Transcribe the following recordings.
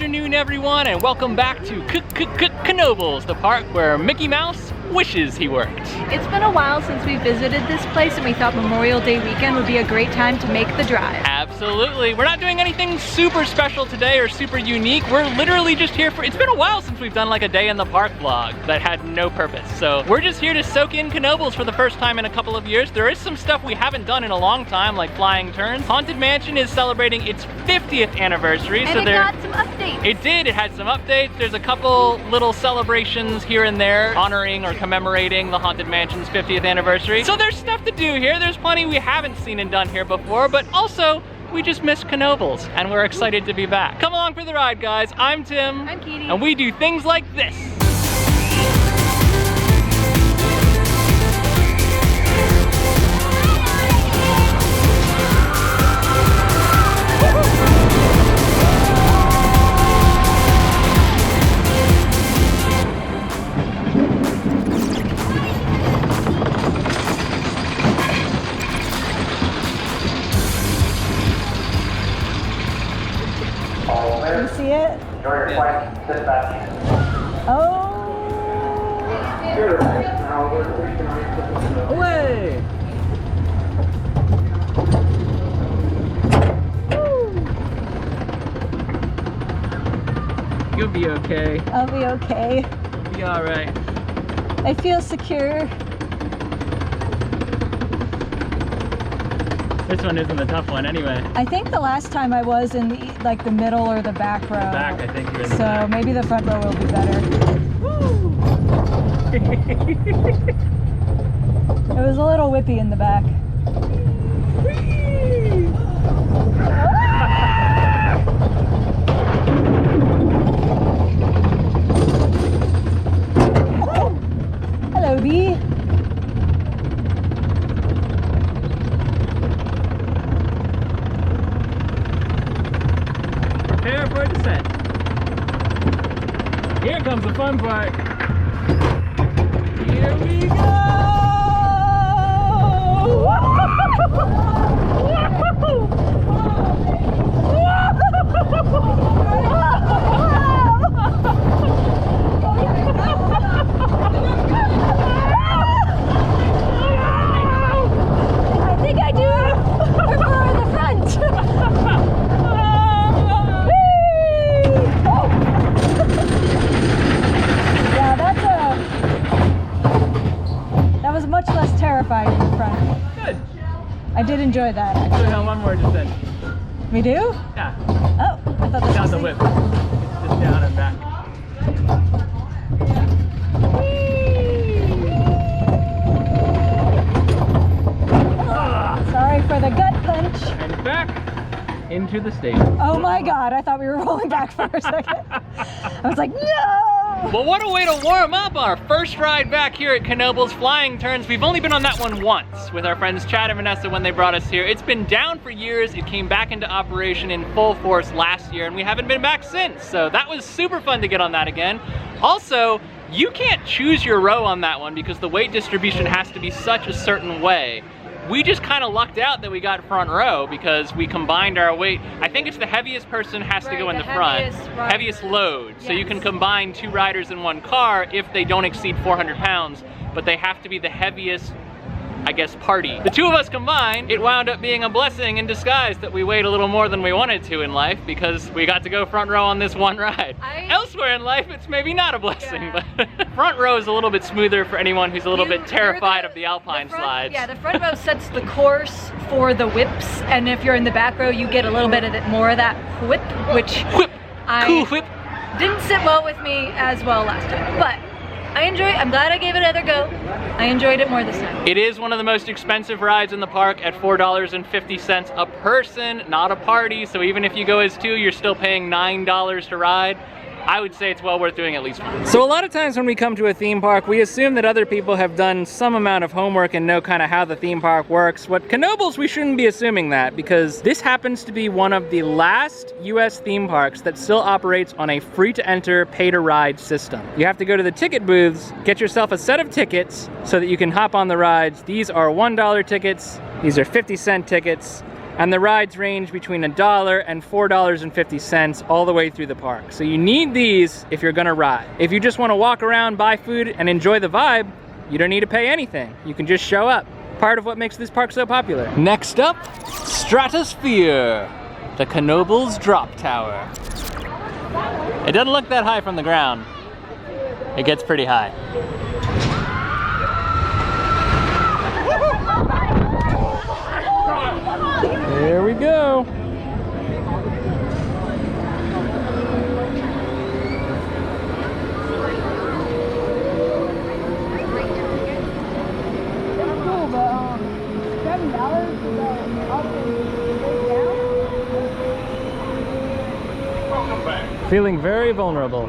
afternoon, everyone, and welcome back to Knoebels, the park where Mickey Mouse wishes he worked. It's been a while since we visited this place, and we thought Memorial Day weekend would be a great time to make the drive. Absolutely. We're not doing anything super special today or super unique. We're literally just here for, it's been a while since we've done like a day in the park vlog that had no purpose. So we're just here to soak in Knoebels for the first time in a couple of years. There is some stuff we haven't done in a long time, like flying turns. Haunted Mansion is celebrating its 50th anniversary. And so it got some updates. It did, it had some updates. There's a couple little celebrations here and there honoring or commemorating the Haunted Mansion's 50th anniversary. So there's stuff to do here. There's plenty we haven't seen and done here before, but also we just missed Knoebels and we're excited to be back. Come along for the ride, guys. I'm Tim. I'm Katie. And we do things like this. You see it? Enjoy your flight. Sit back. Oh! Away! You'll be okay. I'll be okay. You'll be alright. I feel secure. This one isn't the tough one anyway. I think the last time I was in the middle or the back row. The back, I think you're in the So back. maybe the front row will be better. It was a little whippy in the back. Hello, Bee. Prepare for a descent. Here comes the fun part. Here we go! I think I do prefer the front. Yeah, that was much less terrifying in front. Good. I did enjoy that. So Actually. now one more descent. We do? Yeah. Oh, I thought this Down was the whip. Just down and back. Sorry for the gut punch. And back into the stage. Oh my god, I thought we were rolling back for a second. I was like, no! Well, what a way to warm up our first ride back here at Knoebels Flying Turns. We've only been on that one once with our friends Chad and Vanessa when they brought us here. It's been down for years. It came back into operation in full force last year and we haven't been back since. So that was super fun to get on that again. Also, you can't choose your row on that one because the weight distribution has to be such a certain way. We just kind of lucked out that we got front row because we combined our weight. I think it's the heaviest person has to go in the front. Heaviest load. So you can combine two riders in one car if they don't exceed 400 pounds, but they have to be the heaviest, I guess, party. The two of us combined, it wound up being a blessing in disguise that we weighed a little more than we wanted to in life because we got to go front row on this one ride. Elsewhere in life, it's maybe not a blessing, but front row is a little bit smoother for anyone who's a little bit terrified of the alpine slides. Yeah, the front row sets the course for the whips, and if you're in the back row, you get a little bit of more of that whip, which Cool whip. didn't sit well with me as well last time, but I'm glad I gave it another go. I enjoyed it more this time. It is one of the most expensive rides in the park at $4.50 a person, not a party. So even if you go as two, you're still paying $9 to ride. I would say it's well worth doing at least once. So a lot of times when we come to a theme park, we assume that other people have done some amount of homework and know kind of how the theme park works. What Knoebels, we shouldn't be assuming that, because this happens to be one of the last US theme parks that still operates on a free-to-enter, pay-to-ride system. You have to go to the ticket booths, get yourself a set of tickets so that you can hop on the rides. These are $1 tickets, these are 50-cent tickets, And the rides range between $1 and $4.50 all the way through the park. So you need these if you're gonna ride. If you just wanna walk around, buy food, and enjoy the vibe, you don't need to pay anything. You can just show up. Part of what makes this park so popular. Next up, StratosFear, the Knoebels Drop Tower. It doesn't look that high from the ground. It gets pretty high. There we go. Feeling very vulnerable.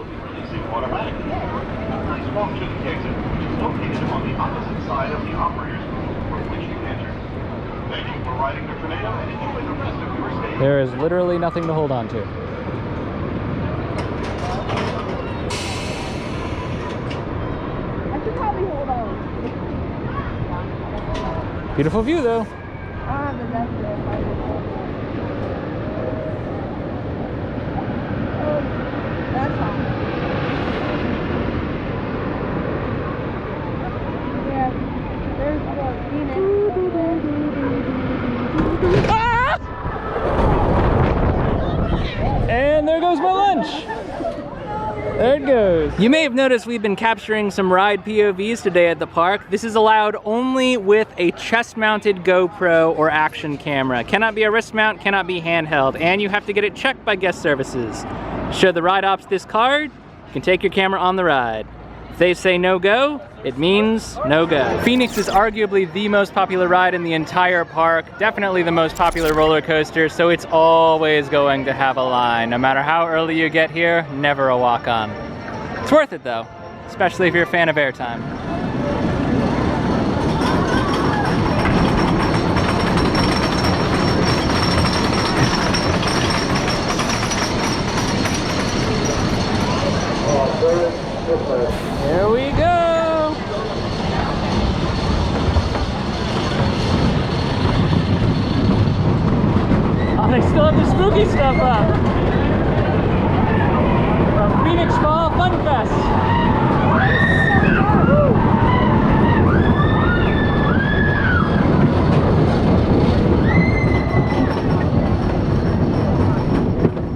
Small chicken exit located on the opposite side of the operator's room from which you entered. Thank you for riding the tornado and enjoy the rest of your stay. There is literally nothing to hold on to. I should probably hold on. Beautiful view though. Ah, but that's it. That's fine. Yeah, there's the Phoenix. Ah! And there goes my lunch. There it goes. You may have noticed we've been capturing some ride POVs today at the park. This is allowed only with a chest-mounted GoPro or action camera. Cannot be a wrist mount, cannot be handheld, and you have to get it checked by guest services. Show the ride ops this card, you can take your camera on the ride. If they say no go, it means no go. Phoenix is arguably the most popular ride in the entire park, definitely the most popular roller coaster, so it's always going to have a line. No matter how early you get here, never a walk-on. It's worth it though, especially if you're a fan of airtime. Here we go! Oh, they still have the spooky stuff up! From Phoenix Fall Fun Fest!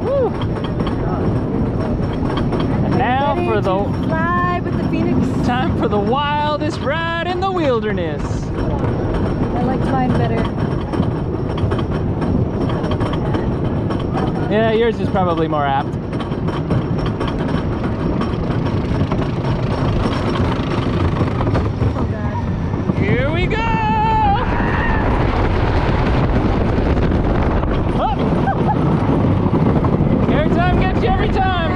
Woo! And now for the... time for the wildest ride in the wilderness. I liked mine better. Yeah, yours is probably more apt. Oh god. Here we go! Oh. Airtime gets you every time.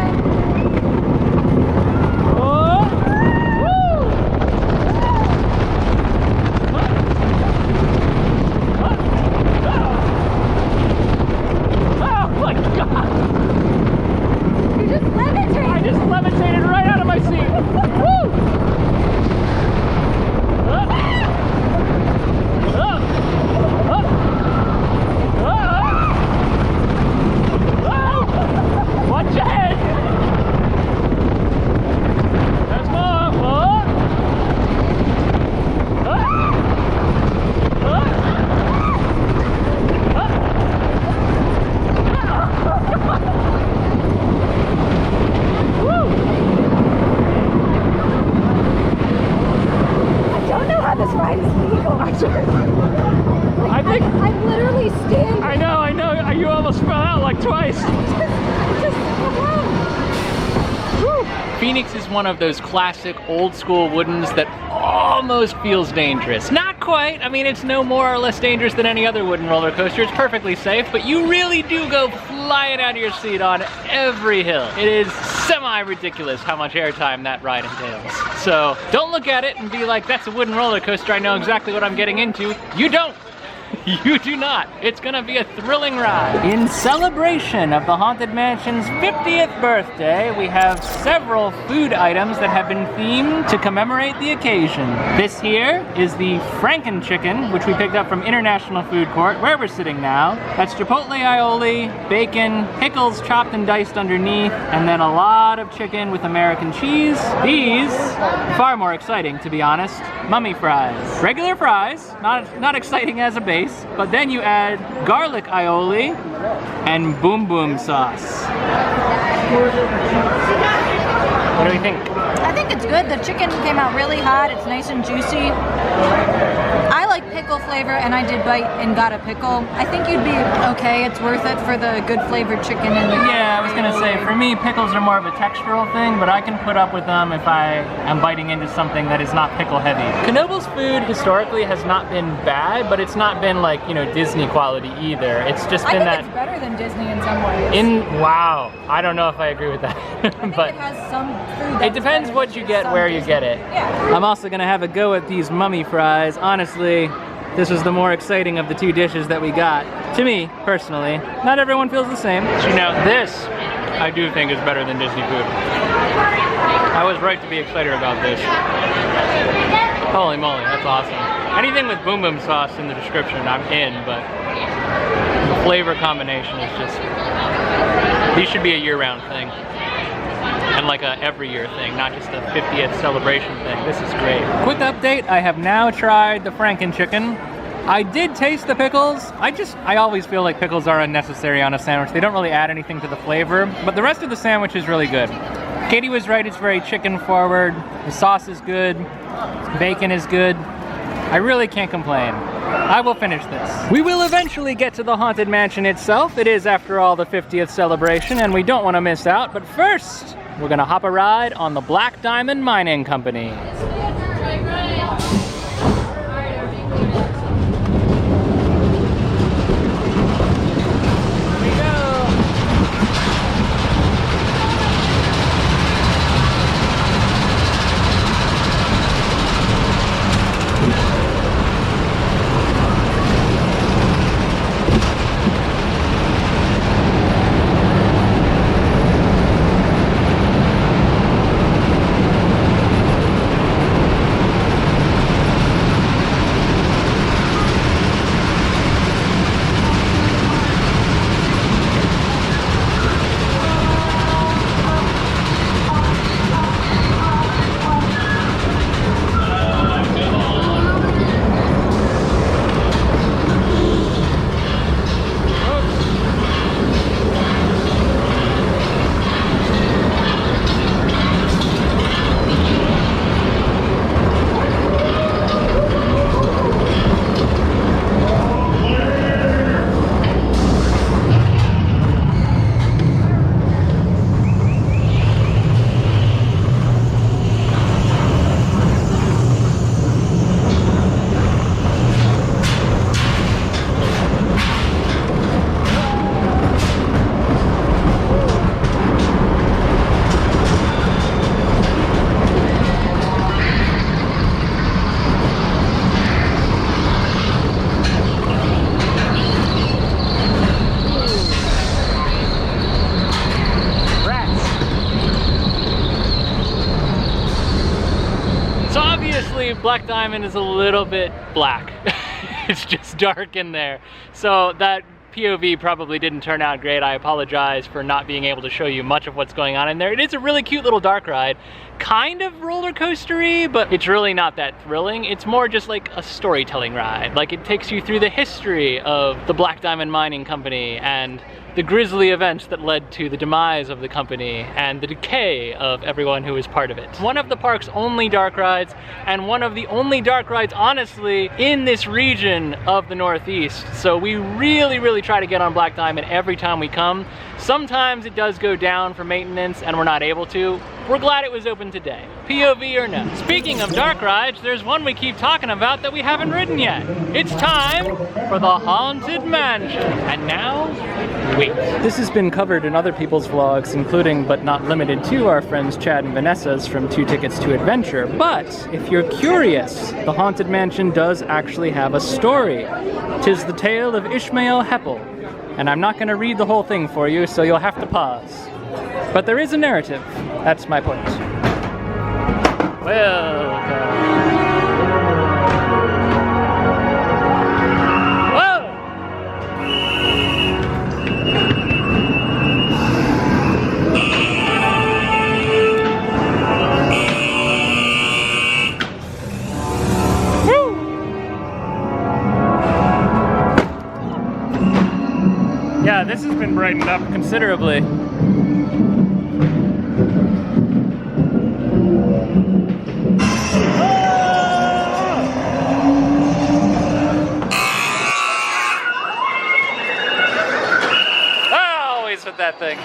Phoenix is one of those classic old school woodens that almost feels dangerous. Not quite, I mean it's no more or less dangerous than any other wooden roller coaster, it's perfectly safe, but you really do go flying out of your seat on every hill. It is semi-ridiculous how much airtime that ride entails. So don't look at it and be like, that's a wooden roller coaster, I know exactly what I'm getting into. You don't! You do not. It's gonna be a thrilling ride. In celebration of the Haunted Mansion's 50th birthday, we have several food items that have been themed to commemorate the occasion. This here is the Frankenchicken, which we picked up from International Food Court, where we're sitting now. That's chipotle aioli, bacon, pickles chopped and diced underneath, and then a lot of chicken with American cheese. These, far more exciting to be honest, mummy fries. Regular fries, not exciting as a base, but then you add garlic aioli and boom boom sauce. What do we think? I think it's good. The chicken came out really hot. It's nice and juicy. I like pickle flavor, and I did bite and got a pickle. I think you'd be okay. It's worth it for the good flavored chicken and the Yeah, I was gonna say, for me, pickles are more of a textural thing, but I can put up with them if I am biting into something that is not pickle heavy. Knoebels food historically has not been bad, but it's not been like, you know, Disney quality either. It's just been that. I think it's better than Disney in some ways. Wow, I don't know if I agree with that. But it has some food. it depends what you get, where you get it. Yeah. I'm also gonna have a go at these mummy fries. Honestly, this was the more exciting of the two dishes that we got. To me, personally. Not everyone feels the same. So, you know, this, I do think is better than Disney food. I was right to be excited about this. Holy moly, that's awesome. Anything with boom boom sauce in the description, I'm in, but the flavor combination is just, these should be a year-round thing. And like a every year thing, not just a 50th celebration thing. This is great. Quick update, I have now tried the Frankenchicken. I did taste the pickles. I always feel like pickles are unnecessary on a sandwich. They don't really add anything to the flavor, but the rest of the sandwich is really good. Katie was right, it's very chicken forward. The sauce is good, bacon is good. I really can't complain. I will finish this. We will eventually get to the Haunted Mansion itself. It is, after all, the 50th celebration, and we don't want to miss out. But first, we're gonna hop a ride on the Black Diamond Mining Company. Black Diamond is a little bit black. It's just dark in there. So that POV probably didn't turn out great. I apologize for not being able to show you much of what's going on in there. It is a really cute little dark ride. Kind of roller coastery, but it's really not that thrilling. It's more just like a storytelling ride. Like, it takes you through the history of the Black Diamond Mining Company and the grisly events that led to the demise of the company and the decay of everyone who was part of it. One of the park's only dark rides, and one of the only dark rides, honestly, in this region of the Northeast. So we really try to get on Black Diamond every time we come. Sometimes it does go down for maintenance and we're not able to. we're glad it was open today, POV or no. Speaking of dark rides, there's one we keep talking about that we haven't ridden yet. It's time for the Haunted Mansion. And now, wait. This has been covered in other people's vlogs, including but not limited to our friends Chad and Vanessa's from 2 Tickets to Adventure. But if you're curious, the Haunted Mansion does actually have a story. 'Tis the tale of Ishmael Heppel. And I'm not gonna read the whole thing for you, so you'll have to pause. But there is a narrative. That's my point. Welcome. Whoa! Woo! Yeah, this has been brightened up considerably. That thing.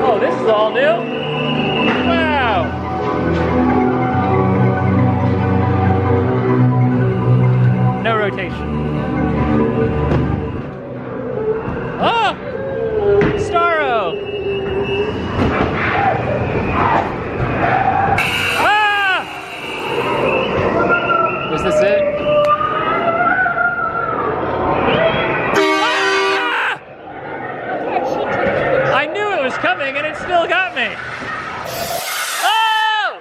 Oh, this is all new. Wow. No rotation. Oh! Starro! Ah! Is this it? Coming and it still got me. Oh!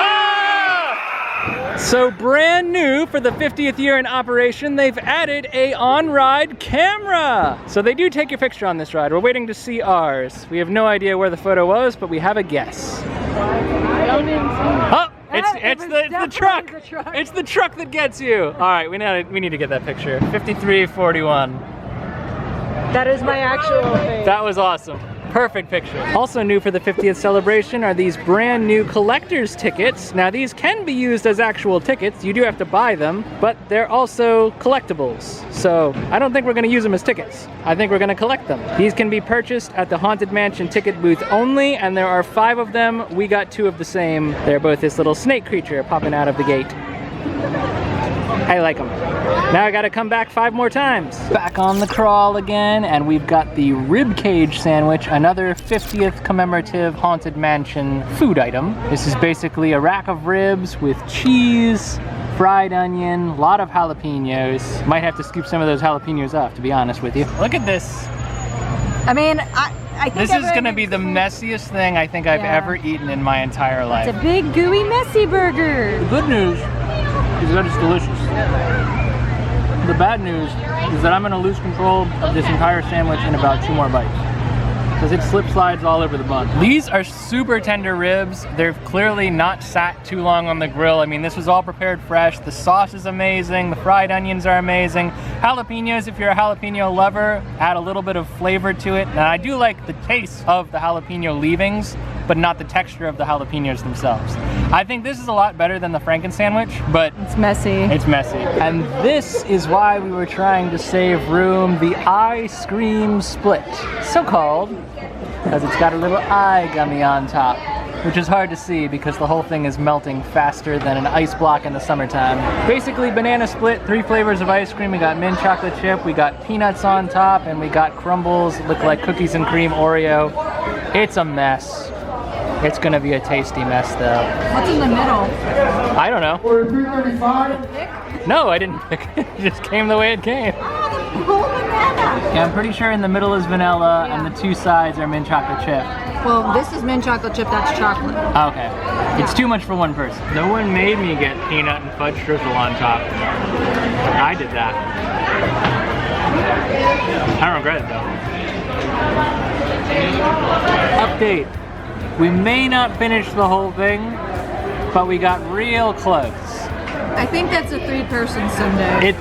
Ah! So brand new for the 50th year in operation, they've added a Onride camera. So they do take your picture on this ride. We're waiting to see ours. We have no idea where the photo was, but we have a guess. Oh! It's the truck. It's the truck that gets you. All right, we need to get that picture. 5341. That is my actual face. That was awesome. Perfect picture. Also new for the 50th celebration are these brand new collector's tickets. Now these can be used as actual tickets. You do have to buy them, but they're also collectibles. So I don't think we're gonna use them as tickets. I think we're gonna collect them. These can be purchased at the Haunted Mansion ticket booth only, and there are 5 of them. We got 2 of the same. They're both this little snake creature popping out of the gate. I like them. Now I gotta come back 5 more times. Back on the crawl again, and we've got the rib cage sandwich, another 50th commemorative Haunted Mansion food item. This is basically a rack of ribs with cheese, fried onion, a lot of jalapenos. Might have to scoop some of those jalapenos off, to be honest with you. Look at this. I mean, I think this is gonna be the messiest thing I think I've ever eaten in my entire life. It's a big, gooey, messy burger. The good news is that it's delicious. The bad news is that I'm gonna lose control of this entire sandwich in about 2 more bites, because it slip slides all over the bun. These are super tender ribs. They're clearly not sat too long on the grill. I mean, this was all prepared fresh. The sauce is amazing. The fried onions are amazing. Jalapenos, if you're a jalapeno lover, add a little bit of flavor to it. And I do like the taste of the jalapeno leavings, but not the texture of the jalapenos themselves. I think this is a lot better than the Franken sandwich, but it's messy. It's messy. And this is why we were trying to save room, the ice cream split. So called because it's got a little eye gummy on top, which is hard to see because the whole thing is melting faster than an ice block in the summertime. Basically banana split, 3 flavors of ice cream. We got mint chocolate chip, we got peanuts on top, and we got crumbles, look like cookies and cream Oreo. It's a mess. It's gonna be a tasty mess though. What's in the middle? I don't know. Order 335. No, I didn't pick it. It just came the way it came. Oh, the whole banana. Yeah, I'm pretty sure in the middle is vanilla and the 2 sides are mint chocolate chip. Well, this is mint chocolate chip, that's chocolate. Okay. It's too much for one person. No one made me get peanut and fudge drizzle on top. I did that. I don't regret it though. Update. We may not finish the whole thing, but we got real close. I think that's a 3-person sundae.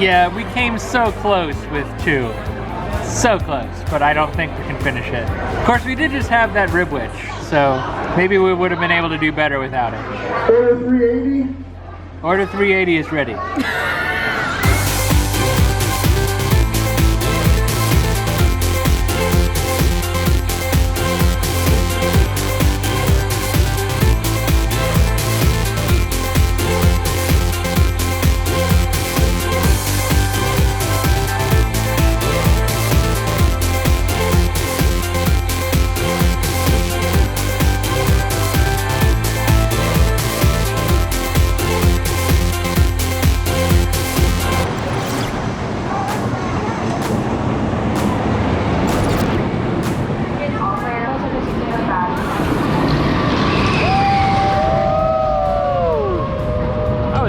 Yeah, we came so close with 2. So close, but I don't think we can finish it. Of course, we did just have that rib witch, so maybe we would have been able to do better without it. Order 380. Order 380 is ready.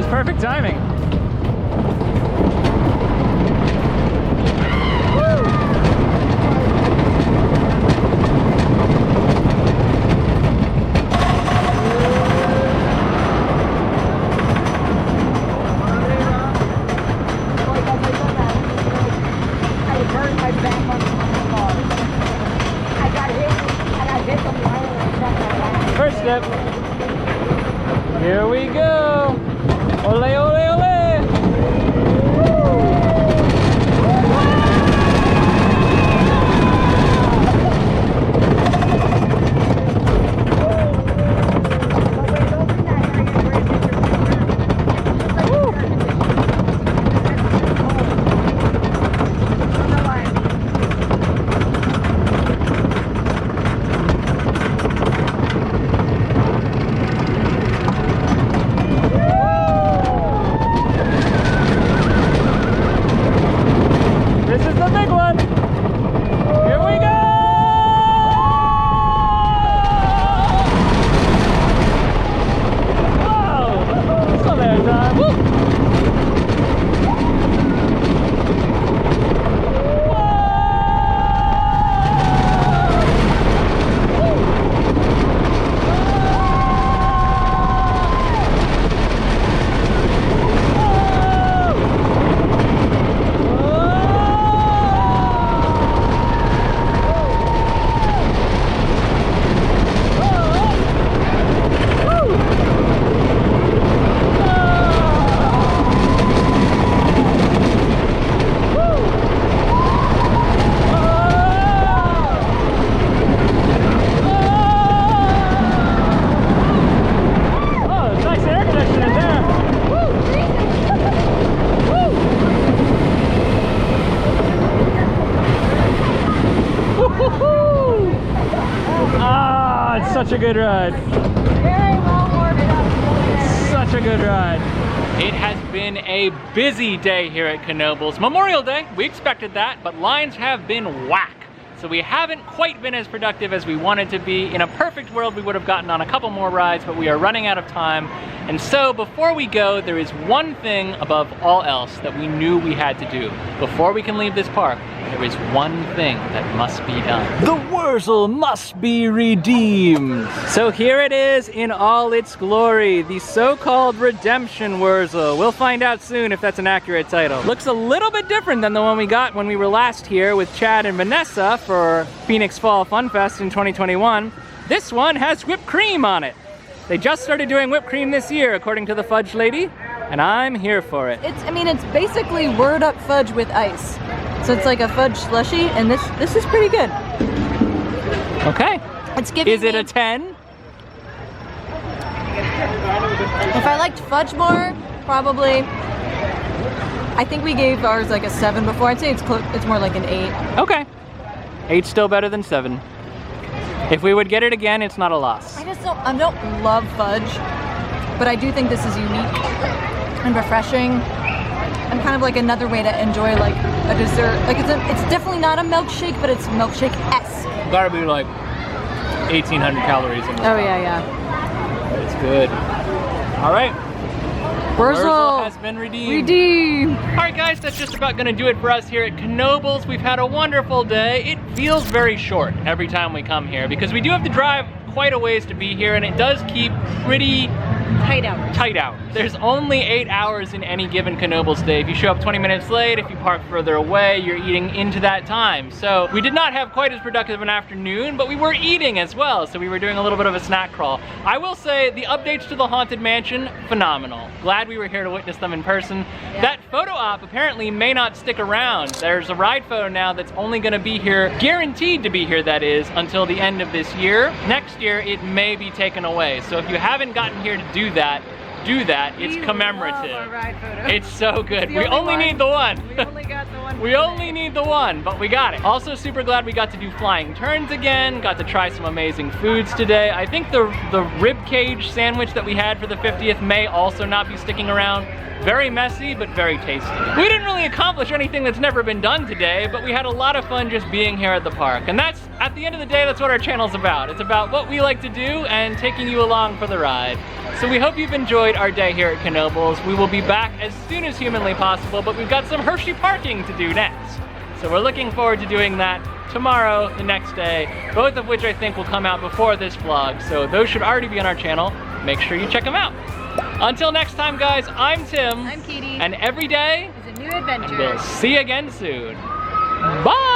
Perfect timing. First step. Here we go. Ole, ole, ole! Such a good ride. Very well warmed up. Such a good ride. It has been a busy day here at Knoebels. Memorial Day, we expected that, but lines have been whack. So we haven't quite been as productive as we wanted to be. In a perfect world, we would have gotten on a couple more rides, but we are running out of time. And so before we go, there is one thing above all else that we knew we had to do. Before we can leave this park, there is one thing that must be done. The Whirzle must be redeemed. So here it is in all its glory, the so-called Redemption Whirzle. We'll find out soon if that's an accurate title. Looks a little bit different than the one we got when we were last here with Chad and Vanessa for Phoenix Fall Fun Fest in 2021. This one has whipped cream on it. They just started doing whipped cream this year, according to the fudge lady, and I'm here for it. It's basically Word Up fudge with ice. So it's like a fudge slushie, and this is pretty good. Okay. It's giving Is it me, a 10? If I liked fudge more, probably. I think we gave ours like a 7 before. I'd say it's more like an 8. Okay. 8's still better than 7. If we would get it again, it's not a loss. I don't love fudge, but I do think this is unique and refreshing, and kind of like another way to enjoy like a dessert. Like it's definitely not a milkshake, but it's milkshake-esque. Gotta be like 1,800 calories in this. Oh yeah. It's good. All right. Whirzle has been redeemed. All right, guys, that's just about gonna do it for us here at Knoebels. We've had a wonderful day. It feels very short every time we come here because we do have to drive quite a ways to be here, and it does keep pretty Tight hours. Tight hours. There's only 8 hours in any given Knoebels day. If you show up 20 minutes late, if you park further away, you're eating into that time. So we did not have quite as productive an afternoon, but we were eating as well. So we were doing a little bit of a snack crawl. I will say the updates to the Haunted Mansion, phenomenal. Glad we were here to witness them in person. Yeah. That photo op apparently may not stick around. There's a ride photo now that's only gonna be here, guaranteed to be here that is, until the end of this year. Next year, it may be taken away. So if you haven't gotten here to do that. It's commemorative. Love our ride photo. It's so good. It's the We only only need the one. We only got the one. We only need the one, but we got it. Also super glad we got to do flying turns again, got to try some amazing foods today. I think the rib cage sandwich that we had for the 50th may also not be sticking around. Very messy, but very tasty. We didn't really accomplish anything that's never been done today, but we had a lot of fun just being here at the park. And that's, at the end of the day, that's what our channel's about. It's about what we like to do and taking you along for the ride. So we hope you've enjoyed our day here at Knoebels. We will be back as soon as humanly possible, but we've got some Hershey parking to do next. So we're looking forward to doing that tomorrow, the next day, both of which I think will come out before this vlog. So those should already be on our channel. Make sure you check them out. Until next time, guys, I'm Tim. I'm Katie. And every day Is a new adventure. and we'll see you again soon. Bye!